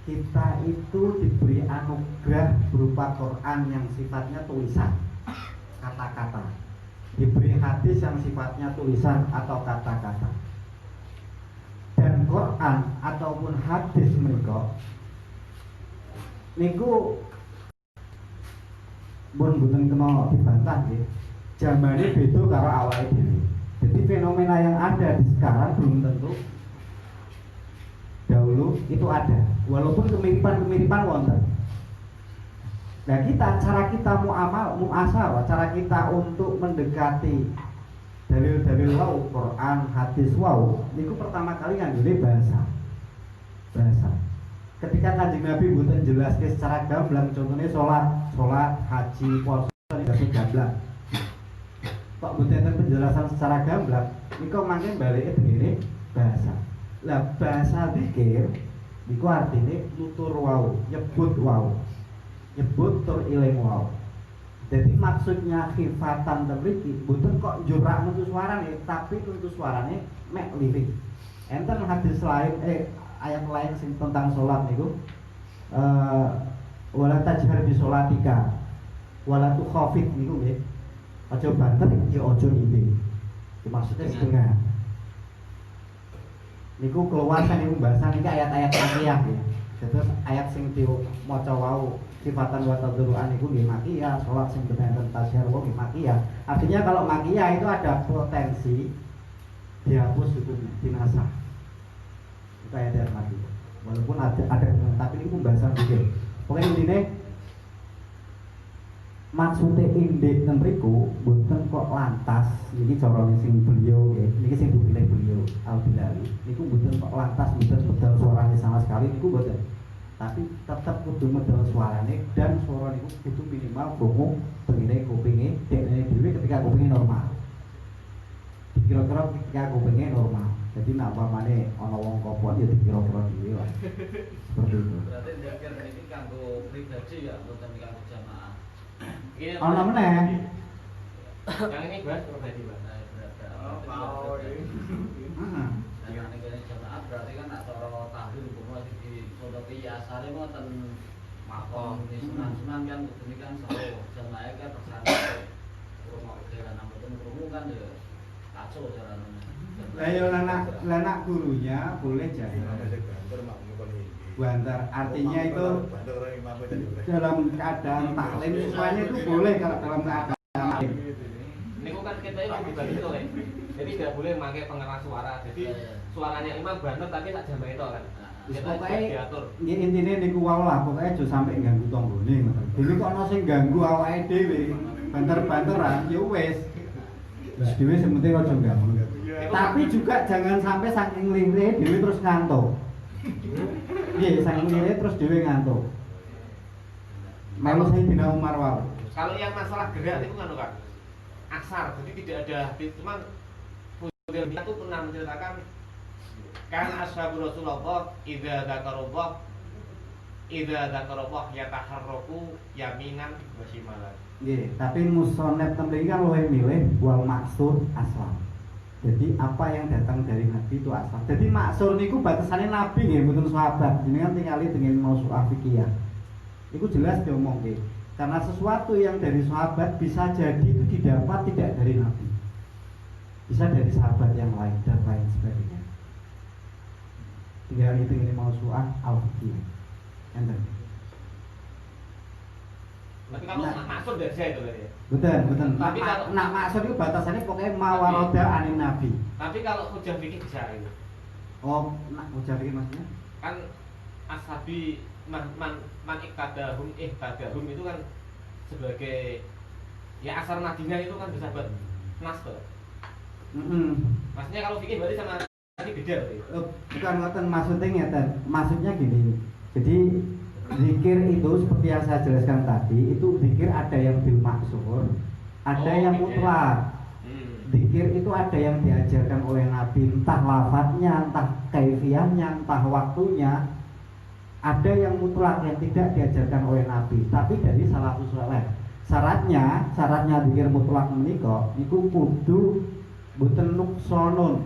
Kita itu diberi anugerah berupa Quran yang sifatnya tulisan, kata-kata. Diberi hadis yang sifatnya tulisan atau kata-kata. Dan Quran ataupun hadis mereka niku pun boten kena dibantah nggih. Jamane beda karo awake dhewe. Jadi fenomena yang ada di sekarang belum tentu dahulu itu ada, walaupun kemiripan wonten. Nah cara kita muasarah, cara kita untuk mendekati dalil-dalil wau, Quran, hadis wau, niku pertama kali nganggone bahasa. Ketika Kanjeng Nabi mboten jelaske secara gamblang, contohnya salat, haji, puasa niku gamblang. Kok mboten enten penjelasan secara gamblang, niku mangke balike tengene bahasa. Lah bahasa zikir niku artine nutur wau, nyebut wau. Nyebut tur iling wau. Jadi maksudnya khifatan mriki mboten kok jurak nutu suarane, tapi nutu suarane mek lirik. Enten hadis lain ayat lain sing tentang salat niku wala tajhar bi sholatika wala tukhafit niku nggih. Aja banter ya aja ngimpi. Maksudnya setengah. Niku keluar kan niku bahasan iki ayat-ayat makiyah ya. Terus ayat sing diwaca wau sifatan wa tadru'an niku nggih makiyah, salat sing benten tasyahud nggih makiyah. Artinya kalau makiyah itu ada potensi dihapus hukum dinasah. Itu ayat makiyah. Walaupun ada tapi ini pembahasan dikit. Pokoknya intinya maksudnya indek mriku mboten kok lantas niki carane sing beliau nggih niki sing dipilih beliau Al-Bilali niku mboten kok lantas mboten medal suarane sama sekali niku mboten, tapi tetap kudu medal suarane dan suara niku kudu minimal krungu tengene kupinge dekne dhewe ketika kupinge normal, dikira-kira ketika kupinge normal. Jadi nak pamane ana wong kopon ya dikira-kira dhewe lah seperti itu. Berarti zikir ini kanggo pribadi ya, bukan kanggo jamaah. Ana meneh. Yang ini bahas pribadi, Pak. Oh, Nah, negara jamaah berarti kan nak cara tahlil umpama di sodoki asale ngoten makom sunan-sunan kan ini kan selalu jamaah kan tersangka rumah kegiatan mboten krungu kan ya kacau carane. Lah yo anak gurunya boleh jadi banter, artinya itu dalam keadaan taklim semuanya itu boleh kalau dalam keadaan taklim. Ini kan kita ini pribadi itu kan. Jadi tidak boleh memakai pengeras suara. Jadi suaranya imam banter tapi tak jamah itu kan. Wis Kita pokoke diatur. intine niku wae lah, pokoke aja sampai ganggu tanggane ngoten. Dene kok ana sing ganggu awake dhewe, banter-banteran ya wis. Wis dhewe sing penting aja ganggu. Tapi juga jangan sampai saking lirih dhewe terus ngantuk. Nggih, saking lirih terus dhewe ngantuk. Melu Sayyidina Umar wae. Kalau yang masalah gerak itu kan kan aksar, jadi tidak ada cuman Hudaybiyah itu pernah menceritakan kan ashabu Rasulullah idza dzakarullah idza dzakarallah yataharraku yaminan wa shimalan. Nggih, tapi musonef temriki kan luwih milih wal maksud asal. Jadi apa yang datang dari Nabi itu asal. Jadi maksur niku batasannya Nabi nggih, mboten sahabat. Jenengan tingali dengan mausu'ah fikih. Iku jelas diomongke. Karena sesuatu yang dari sahabat bisa jadi itu didapat tidak dari Nabi. Bisa dari sahabat yang lain dan lain sebagainya. Tinggal itu ini mausu'ah al-fikih. Enten. Tapi kalau maksud dari saya itu berarti ya. Betul. Tapi kalau Maksud itu batasannya pokoknya mawaroda anin Nabi. tapi kalau hujah fikih bisa itu. Oh, ujar lagi maksudnya? Kan ashabi man iktadahum itu kan sebagai ya asal Madinah itu kan bersahabat nas tuh. Maksudnya kalau fikih berarti sama tadi beda berarti. Bukan ngoten maksudnya ngeten. Maksudnya gini. Jadi zikir itu seperti yang saya jelaskan tadi, itu zikir ada yang bil maksur, ada yang mutlak. Zikir itu ada yang diajarkan oleh Nabi, entah lafadznya, entah kaifiyahnya, entah waktunya. Ada yang mutlak yang tidak diajarkan oleh Nabi, tapi dari salafus saleh. Syaratnya zikir mutlak menika niku kudu boten nuksonun.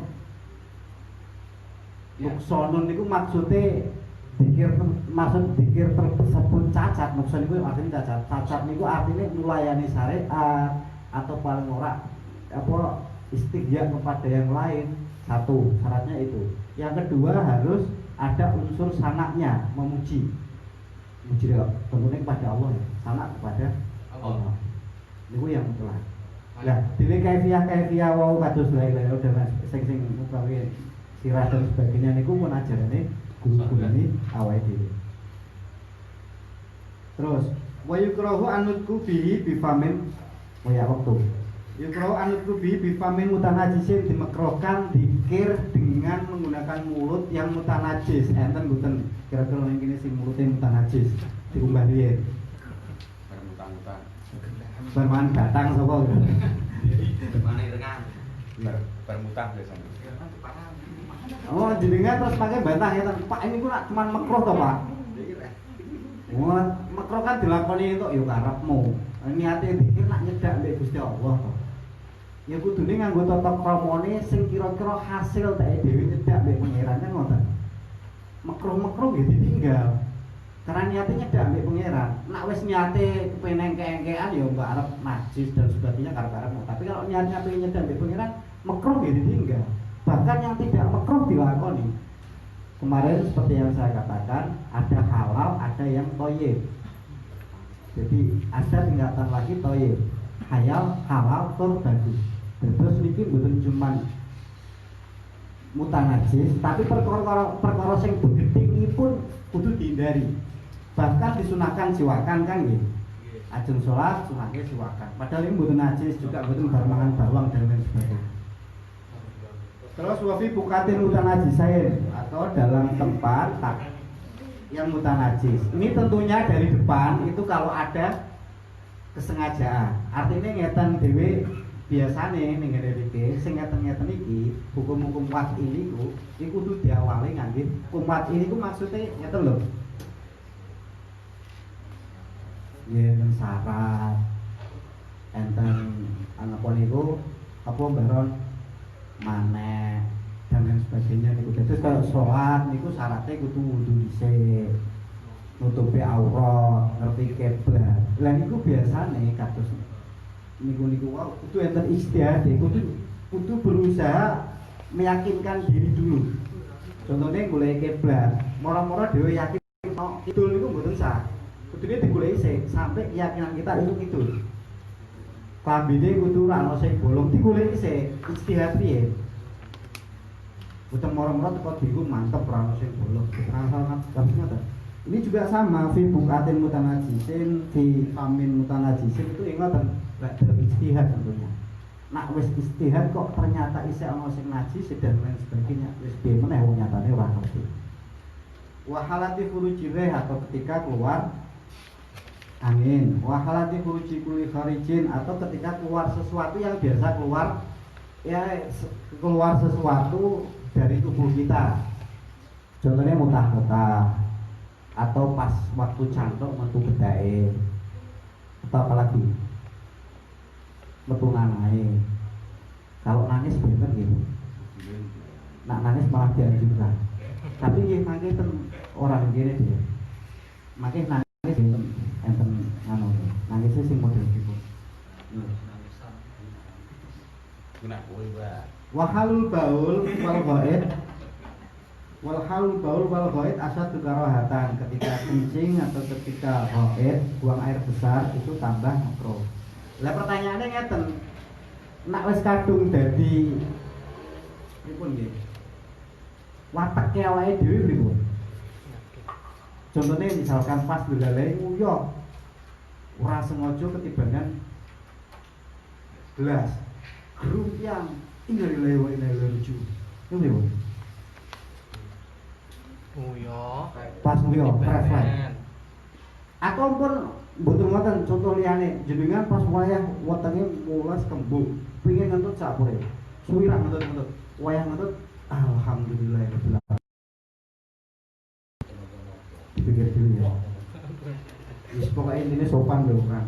Nuksonun niku maksudnya maksud zikir tersebut cacat. Nukson niku artinya cacat. Cacat niku artinya nulayani syariat atau paling ora apa istighya kepada yang lain. Satu, syaratnya itu. Yang kedua harus ada unsur sanaknya, memuji. Memuji tentunya kepada Allah ya. Sanak kepada Allah. Niku yang mutlak. Lah, dene kaifiyah wau kados lae-lae udah sing utawi sirah dan sebagainya niku pun ajarane guru-guru ini awake dhewe. Terus wa yukrahu anutku bihi bifamin ya waktu. Yukrahu anutku bihi bifamin mutanajisin, dimekrohkan zikir dengan menggunakan mulut yang mutanajis. Enten mboten kira-kira ning kene sing mulute mutanajis diumbah riyen. Bermutang-mutang. Berman batang sapa lho. Mana rengan? Bermutang biasanya. Oh, jenengan terus pakai batang ya, Pak. Ini ku nak cuman makruh to, Pak? Oh, makruh kan dilakoni entuk ya karepmu. Niate dikir nak nyedak mbek Gusti Allah to. Ya kudune nganggo tata kramane sing kira-kira hasil tak dhewe nyedak mbek pangeran kan ngoten. Makruh-makruh nggih ditinggal. Karena niate nyedak mbek pangeran. Nak wis niate pengen engke-engkean ya mbak arep najis dan sebagainya karep-karepmu. Tapi kalau niatnya pengen nyedak mbek pangeran, makruh nggih ditinggal. Bahkan yang tidak makruh dilakoni. Kemarin seperti yang saya katakan, ada halal, ada yang thayyib. Jadi ada tingkatan lagi thayyib. Halal tur bagus. Terus niki mboten cuman mutanajis, tapi perkara sing gedhe pun kudu dihindari. Bahkan disunahkan siwakan kan nggih. Ajeng salat sunahke siwakan. Padahal ini mboten najis, juga mboten barmangan bawang dan lain sebagainya. Terus wafi bukatin mutanajisain atau dalam tempat yang mutanajis. Ini tentunya dari depan itu kalau ada kesengajaan. Artinya ngeten dhewe biasane ning ngene iki sing ngeten-ngeten iki hukum-hukum wat ini kudu diawali ngangge kumat ini ku maksudnya ngeten lho. Yen syarat enten anapa niku apa baron maneh dan lain sebagainya niku. Terus kalau sholat niku syaratnya kudu wudu dhisik, nutupi aurat, ngerti kiblat. Lah niku biasane kados niku wow, kudu enten ijtihad, kudu berusaha meyakinkan diri dulu. Contohnya golek kiblat, mora-mora dhewe yakin kidul niku mboten sah. Kudune digoleki sik sampai keyakinan kita itu kidul. Klambine kudu ora ana sing bolong, digoleki sik ijtihad piye. Boten moro-moro teko bingung mantep ora ana sing bolong. Ini juga sama fi bukatin mutanajisin, fi famin mutanajisin itu ingatan badal ijtihad tentunya. Nak wis ijtihad kok ternyata isih ana sing najis dan lain sebagainya, wis piye meneh wong nyatane ora ngerti. Wa halati furujireh atau ketika keluar angin, wahalati furuji kuli kharijin atau ketika keluar sesuatu yang biasa keluar sesuatu dari tubuh kita. Contohnya mutah-mutah, atau pas waktu cantok metu bedake, atau apalagi metu nanae. Kalau nangis bener gitu, nak nangis malah dianjurkan. Tapi nggih mangke ten orang gini dia, mangke nangis enten anu nangisnya sing model gitu. Kena kowe, Mbak. Wahalul baul wal ghaid walhalul baul wal ghaid asad karohatan. Ketika kencing atau ketika ghaid buang air besar itu tambah makruh. Lah pertanyaannya ngeten, nak wis kadung dadi pripun nggih? Watake awake dhewe pripun? Contohnya misalkan pas dolalane nguyuh ora sengaja ketibangan gelas gerumpiang innalillahi wa inna ilaihi raji'un. Itu pripun? Pas nguyuh refleks. Aku pun mboten ngoten contoh liyane jenengan pas wayah wetenge mulas kembung pengin ngentut sapure. Suwira ngentut-ngentut. Wayah ngentut alhamdulillahirabbil alamin. Dipikir dulu ya. Wis pokoke intine sopan lho kan.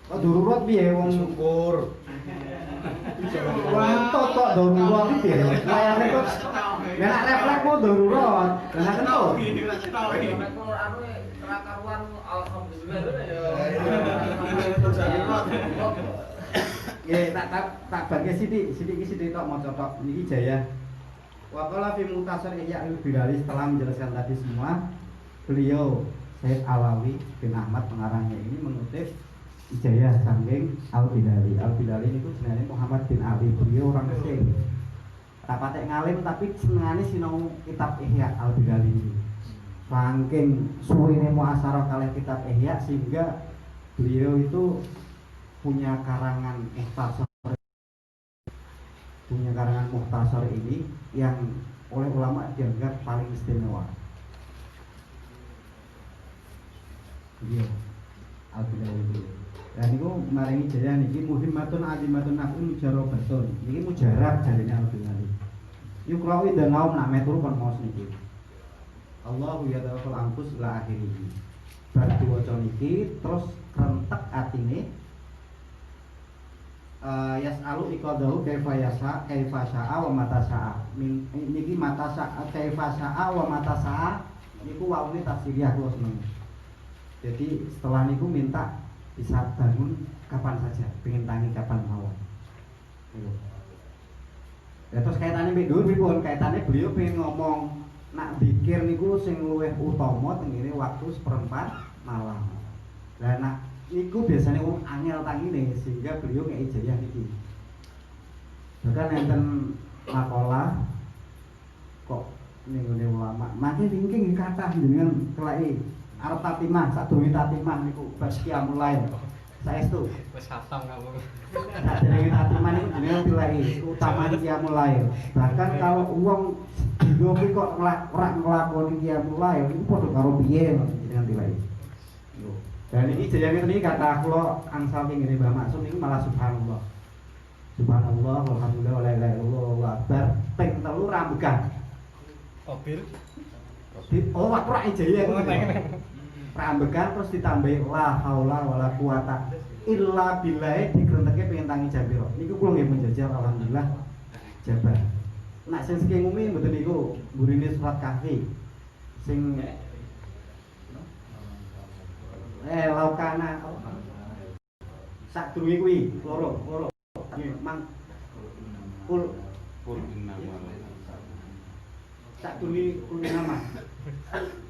Oh darurat piye wong syukur. Wah totok darurat piye? Wayane kok nek refleks kok darurat. Lah kentut. Nggih tak bagi sithik tok maca tok niki Jaya. Waqala fi Mukhtasar Ihya al-Bilali setelah menjelaskan tadi semua, beliau Syekh Alawi bin Ahmad pengarangnya ini mengutip ijazah saking Al-Bilali. Al-Bilali itu sebenarnya Muhammad bin Ali, beliau orang Mesir. Tak patek ngalim tapi senengane sinau kitab Ihya Al-Bilali ini. Saking suwene muasarah kalih kitab Ihya sehingga beliau itu punya karangan mukhtasar ini yang oleh ulama dianggap paling istimewa. Iya, Al-Bilali itu. Dan itu maringi jaya niki muhimmatun azimatun naf'un mujarobatun. Niki mujarab jarine Al-Bilali. Yuk rawi dan naum nak metur kon maos niki. Allahu yadawul anfus ila akhirih. Bar diwaca niki terus rentek atine yas'alu iqadahu kaifa sya'a wa mata sya'a. Niki mata sya'a kaifa sya'a wa mata sya'a niku waune tafsiriyah kula seneng. Jadi setelah niku minta bisa bangun kapan saja, pengen tangi kapan mawon. Ya terus kaitane mbek dhuwur pripun? Kaitane beliau pengen ngomong nak zikir niku sing luwih utama tengene waktu seperempat malam. Lah nak niku biasanya wong angel tangine sehingga beliau ngeki ijazah niki. Bahkan enten makalah kok ning ngene ulama, mangke wingking kathah jenengan kelake arep tatimah, sadurunge tatimah niku bas qiyamul lail. Saestu Wis khatam kamu. Sadurunge tatimah niku jenengan kelake utama qiyamul lail. Bahkan kalau wong dino kuwi kok ora nglakoni qiyamul lail niku padha karo piye jenengan kelake. Dan ini jadinya ini kata kula angsal ngene Mbah Maksum niku malah subhanallah. Subhanallah walhamdulillah wala ilaha illallah wallahu akbar ping 3 rambugan. Mobil. Oh waktu ra ijazah rambugan terus ditambahi la haula wala quwata illa billah digrenteke pengen tangi jam piro. Niku kula nggih menjajal alhamdulillah jabar. Nak sing sing ngumi mboten niku burine surat kahfi. Sing laukana sak durunge kuwi loro mang kul sak durunge kul nama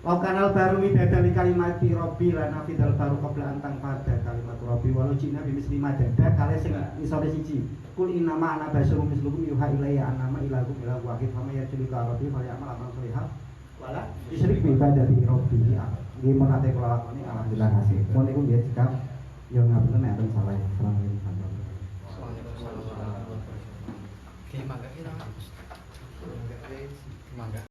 laukanal baru midadali kalimat rabbi lan afidal baru qabla antang pada kalimat rabbi walau jina bimis lima dada kale sing isore siji kul innama ana basyarum mislukum yuha ilayya annama ilahukum ilahu wahid fama yarjulika rabbi fa ya'mal amal sholihan wala yusyrik bi ibadati rabbi. Nggih menate kula lakoni alhamdulillah kasih. Mun niku nggih sikap yo ngapunten nek enten salah. Assalamualaikum warahmatullahi wabarakatuh. Oke, mangga ira. Mangga.